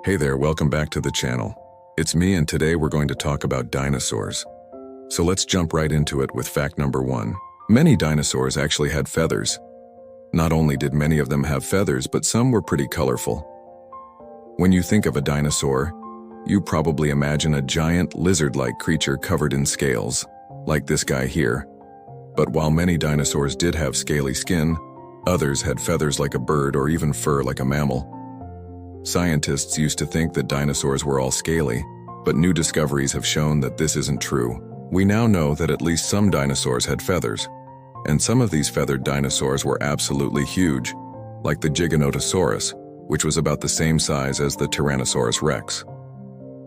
Hey there, welcome back to the channel. It's me, and today we're going to talk about dinosaurs. So let's jump right into it with fact number 1. Many dinosaurs actually had feathers. Not only did many of them have feathers, but some were pretty colorful. When you think of a dinosaur, you probably imagine a giant lizard-like creature covered in scales, like this guy here. But while many dinosaurs did have scaly skin, others had feathers like a bird or even fur like a mammal. Scientists used to think that dinosaurs were all scaly, but new discoveries have shown that this isn't true. We now know that at least some dinosaurs had feathers, and some of these feathered dinosaurs were absolutely huge, like the Giganotosaurus, which was about the same size as the Tyrannosaurus rex.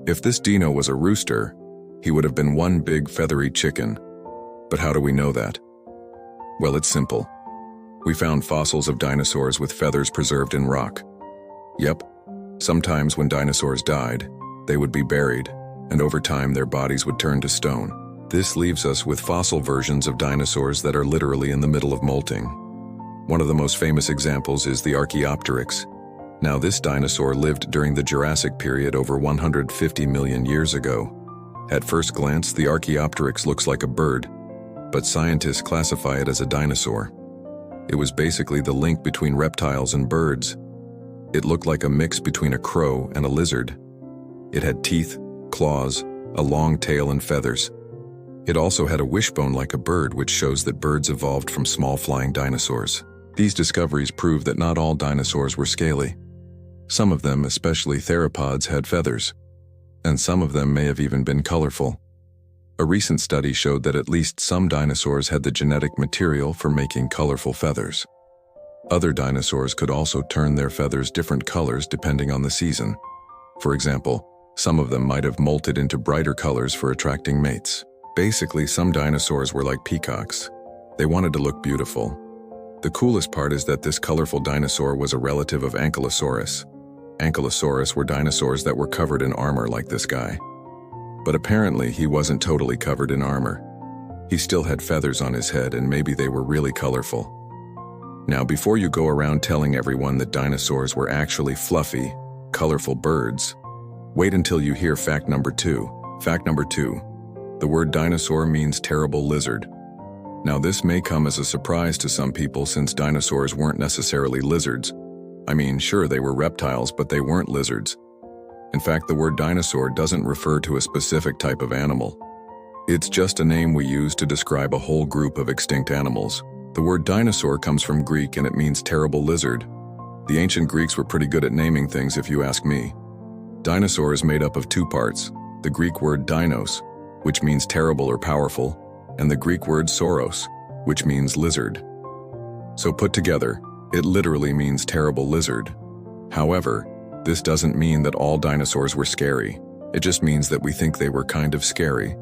If this dino was a rooster, he would have been one big feathery chicken. But how do we know that? Well, it's simple. We found fossils of dinosaurs with feathers preserved in rock. Yep. Sometimes when dinosaurs died, they would be buried, and over time their bodies would turn to stone. This leaves us with fossil versions of dinosaurs that are literally in the middle of molting. One of the most famous examples is the Archaeopteryx. Now, this dinosaur lived during the Jurassic period over 150 million years ago. At first glance, the Archaeopteryx looks like a bird, but scientists classify it as a dinosaur. It was basically the link between reptiles and birds. It looked like a mix between a crow and a lizard. It had teeth, claws, a long tail, and feathers. It also had a wishbone like a bird, which shows that birds evolved from small flying dinosaurs. These discoveries prove that not all dinosaurs were scaly. Some of them, especially theropods, had feathers, and some of them may have even been colorful. A recent study showed that at least some dinosaurs had the genetic material for making colorful feathers. Other dinosaurs could also turn their feathers different colors depending on the season. For example, some of them might have molted into brighter colors for attracting mates. Basically, some dinosaurs were like peacocks. They wanted to look beautiful. The coolest part is that this colorful dinosaur was a relative of Ankylosaurus. Ankylosaurus were dinosaurs that were covered in armor like this guy. But apparently he wasn't totally covered in armor. He still had feathers on his head, and maybe they were really colorful. Now, before you go around telling everyone that dinosaurs were actually fluffy, colorful birds, wait until you hear fact number 2. Fact number 2. The word dinosaur means terrible lizard. Now, this may come as a surprise to some people since dinosaurs weren't necessarily lizards. I mean, sure, they were reptiles, but they weren't lizards. In fact, the word dinosaur doesn't refer to a specific type of animal. It's just a name we use to describe a whole group of extinct animals. The word dinosaur comes from Greek, and it means terrible lizard. The ancient Greeks were pretty good at naming things, if you ask me. Dinosaur is made up of two parts: the Greek word dinos, which means terrible or powerful, and the Greek word sauros, which means lizard. So put together, it literally means terrible lizard. However, this doesn't mean that all dinosaurs were scary. It just means that we think they were kind of scary.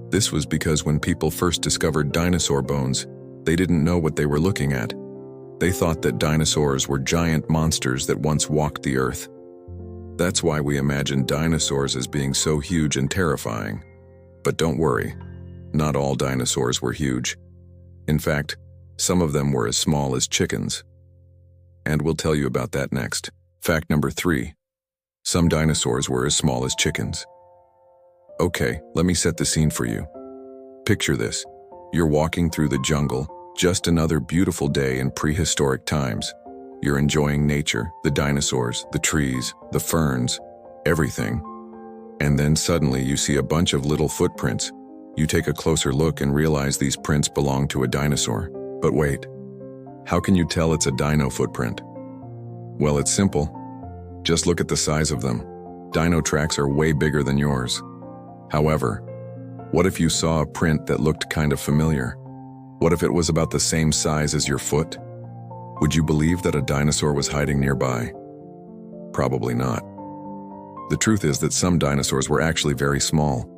This was because when people first discovered dinosaur bones, they didn't know what they were looking at. They thought that dinosaurs were giant monsters that once walked the earth. That's why we imagine dinosaurs as being so huge and terrifying. But don't worry, not all dinosaurs were huge. In fact, some of them were as small as chickens. And we'll tell you about that next. Fact number 3. Some dinosaurs were as small as chickens. Okay, let me set the scene for you. Picture this. You're walking through the jungle, just another beautiful day in prehistoric times. You're enjoying nature, the dinosaurs, the trees, the ferns, everything. And then suddenly you see a bunch of little footprints. You take a closer look and realize these prints belong to a dinosaur. But wait, how can you tell it's a dino footprint? Well, it's simple. Just look at the size of them. Dino tracks are way bigger than yours. However, what if you saw a print that looked kind of familiar? What if it was about the same size as your foot? Would you believe that a dinosaur was hiding nearby? Probably not. The truth is that some dinosaurs were actually very small.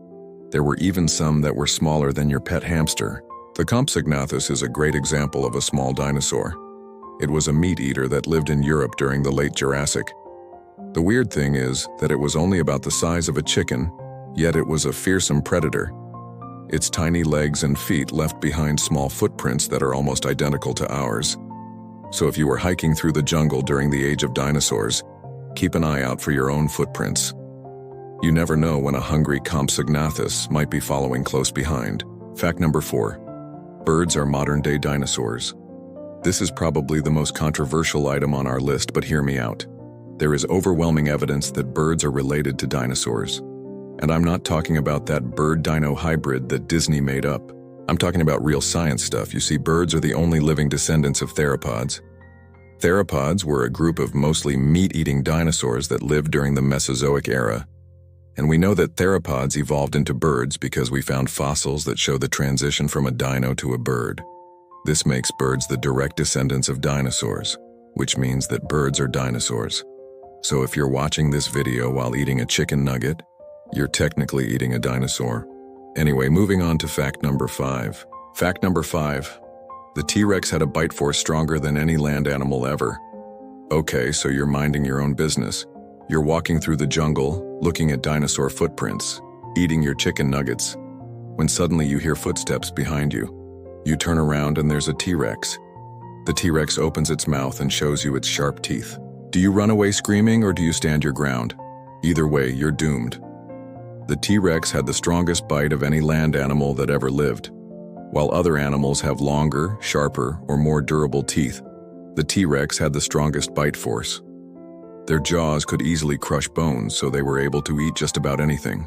There were even some that were smaller than your pet hamster. The Compsognathus is a great example of a small dinosaur. It was a meat eater that lived in Europe during the late Jurassic. The weird thing is that it was only about the size of a chicken, yet it was a fearsome predator. Its tiny legs and feet left behind small footprints that are almost identical to ours. So if you were hiking through the jungle during the age of dinosaurs, Keep an eye out for your own footprints. You never know when a hungry Compsognathus might be following close behind. Fact number 4. Birds are modern-day dinosaurs. This is probably the most controversial item on our list, but hear me out. There is overwhelming evidence that birds are related to dinosaurs. And I'm not talking about that bird-dino hybrid that Disney made up. I'm talking about real science stuff. You see, birds are the only living descendants of theropods. Theropods were a group of mostly meat-eating dinosaurs that lived during the Mesozoic era. And we know that theropods evolved into birds because we found fossils that show the transition from a dino to a bird. This makes birds the direct descendants of dinosaurs, which means that birds are dinosaurs. So if you're watching this video while eating a chicken nugget, you're technically eating a dinosaur. Anyway, moving on to fact number 5. Fact number 5. The T-Rex had a bite force stronger than any land animal ever. Okay, so you're minding your own business. You're walking through the jungle, looking at dinosaur footprints, eating your chicken nuggets, when suddenly you hear footsteps behind you. You turn around and there's a T-Rex. The T-Rex opens its mouth and shows you its sharp teeth. Do you run away screaming or do you stand your ground? Either way, you're doomed. The T-Rex had the strongest bite of any land animal that ever lived. While other animals have longer, sharper, or more durable teeth, the T-Rex had the strongest bite force. Their jaws could easily crush bones, so they were able to eat just about anything.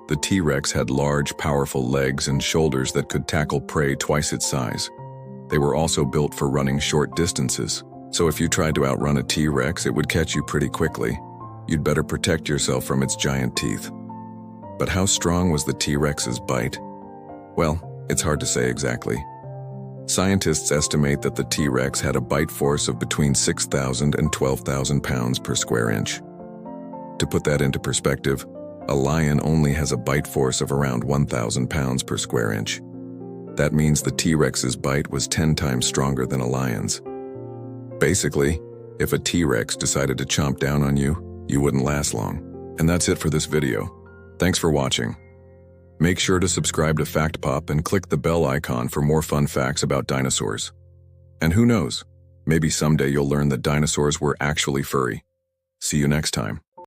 The T-Rex had large, powerful legs and shoulders that could tackle prey twice its size. They were also built for running short distances, so if you tried to outrun a T-Rex, it would catch you pretty quickly. You'd better protect yourself from its giant teeth. But how strong was the T-Rex's bite? Well, it's hard to say exactly. Scientists estimate that the T-Rex had a bite force of between 6,000 and 12,000 pounds per square inch. To put that into perspective, a lion only has a bite force of around 1,000 pounds per square inch. That means the T-Rex's bite was 10 times stronger than a lion's. Basically, if a T-Rex decided to chomp down on you, you wouldn't last long. And that's it for this video. Thanks for watching. Make sure to subscribe to Fact Pop and click the bell icon for more fun facts about dinosaurs. And who knows, maybe someday you'll learn that dinosaurs were actually furry. See you next time.